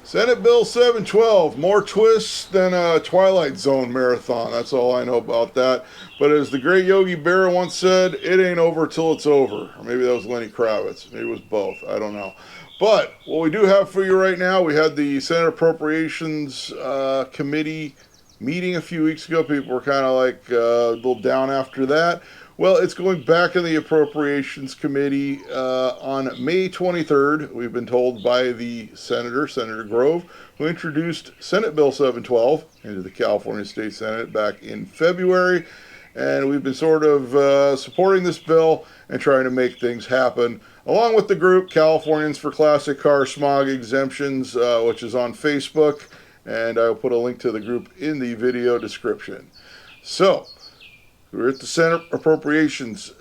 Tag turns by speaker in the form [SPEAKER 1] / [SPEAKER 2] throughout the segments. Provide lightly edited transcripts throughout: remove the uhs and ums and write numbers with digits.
[SPEAKER 1] Senate Bill 712, more twists than a Twilight Zone marathon. That's all I know about that. But as the great Yogi Berra once said, it ain't over till it's over. Or maybe that was Lenny Kravitz. Maybe it was both. I don't know. But what we do have for you right now, we had the Senate Appropriations Committee meeting a few weeks ago. People were kind of like a little down after that. Well, it's going back in the Appropriations Committee on May 23rd. We've been told by the Senator Grove, who introduced Senate Bill 712 into the California State Senate back in February. And we've been sort of supporting this bill and trying to make things happen, along with the group Californians for Classic Car Smog Exemptions, which is on Facebook. And I'll put a link to the group in the video description. So, we're at the Senate Appropriations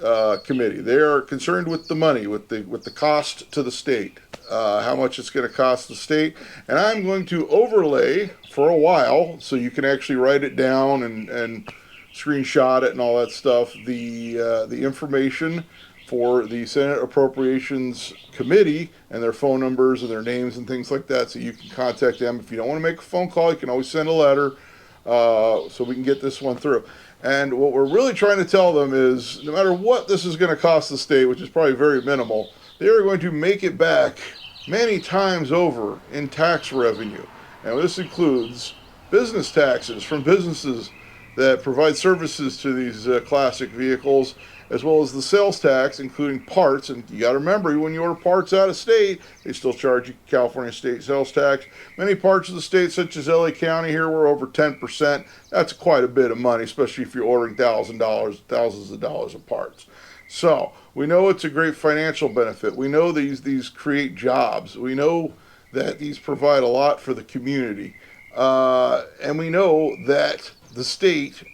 [SPEAKER 1] Committee. They are concerned with the money, with the cost to the state, how much it's going to cost the state. And I'm going to overlay for a while, so you can actually write it down and screenshot it and all that stuff, the information for the Senate Appropriations Committee and their phone numbers and their names and things like that, so you can contact them. If you don't want to make a phone call, you can always send a letter so we can get this one through. And what we're really trying to tell them is, no matter what this is going to cost the state, which is probably very minimal, they are going to make it back many times over in tax revenue. And this includes business taxes from businesses that provide services to these classic vehicles, as well as the sales tax, including parts. And you got to remember, when you order parts out of state, they still charge you California state sales tax. Many parts of the state, such as LA County here, we're over 10%. That's quite a bit of money, especially if you're ordering thousands of dollars of parts. So we know it's a great financial benefit. We know these create jobs. We know that these provide a lot for the community. And we know that the state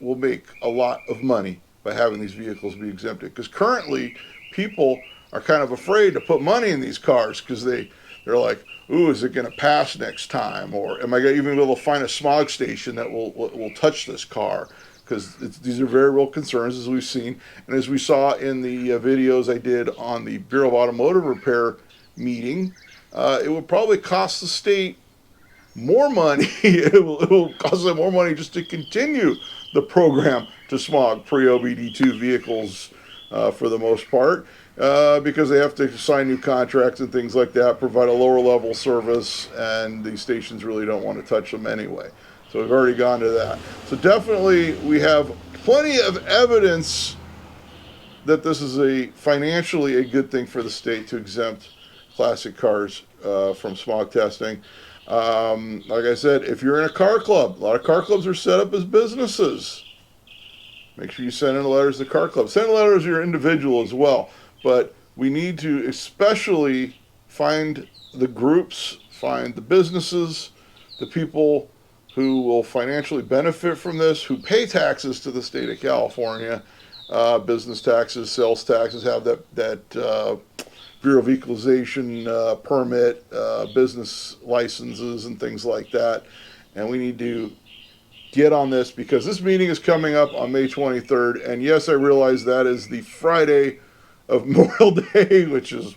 [SPEAKER 1] will make a lot of money by having these vehicles be exempted. Because currently, people are kind of afraid to put money in these cars because they're like, ooh, is it going to pass next time? Or am I going to even be able to find a smog station that will touch this car? Because these are very real concerns, as we've seen. And as we saw in the videos I did on the Bureau of Automotive Repair meeting, it would probably cost the state more money. It will cost them more money just to continue the program to smog pre-OBD2 vehicles for the most part, because they have to sign new contracts and things like that, provide a lower level service, and these stations really don't want to touch them anyway. So we've already gone to that. So definitely we have plenty of evidence that this is financially a good thing for the state to exempt classic cars from smog testing. Like I said, if you're in a car club, a lot of car clubs are set up as businesses. Make sure you send in letters to the car club. Send letters to your individual as well. But we need to especially find the groups, find the businesses, the people who will financially benefit from this, who pay taxes to the state of California, business taxes, sales taxes, have that Bureau of Equalization permit, business licenses, and things like that. And we need to get on this because this meeting is coming up on May 23rd. And yes, I realize that is the Friday of Memorial Day, which is,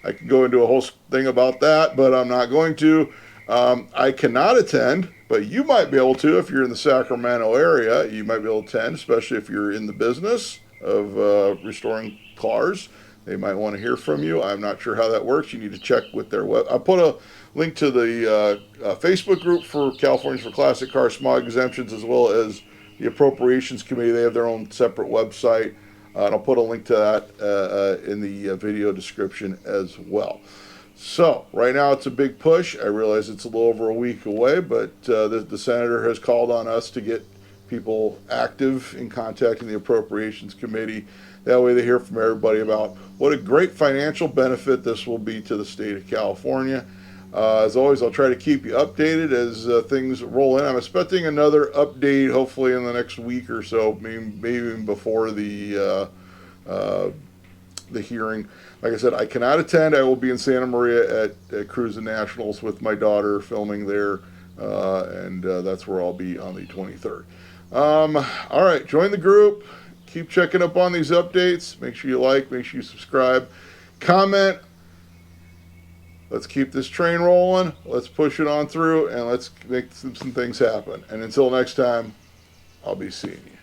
[SPEAKER 1] I could go into a whole thing about that, but I'm not going to. I cannot attend, but you might be able to if you're in the Sacramento area. You might be able to attend, especially if you're in the business of restoring cars. They might want to hear from you. I'm not sure how that works. You need to check with their web. I put a link to the Facebook group for Californians for Classic Car Smog Exemptions, as well as the Appropriations Committee. They have their own separate website. And I'll put a link to that in the video description as well. So right now it's a big push. I realize it's a little over a week away, but the senator has called on us to get people active in contacting the Appropriations Committee. That way they hear from everybody about what a great financial benefit this will be to the state of California. As always, I'll try to keep you updated as things roll in. I'm expecting another update hopefully in the next week or so, maybe even before the hearing. Like I said, I cannot attend. I will be in Santa Maria at Cruising Nationals with my daughter filming there, and that's where I'll be on the 23rd. All right, join the group. Keep checking up on these updates. Make sure you like, make sure you subscribe, comment. Let's keep this train rolling. Let's push it on through, and let's make some things happen. And until next time, I'll be seeing you.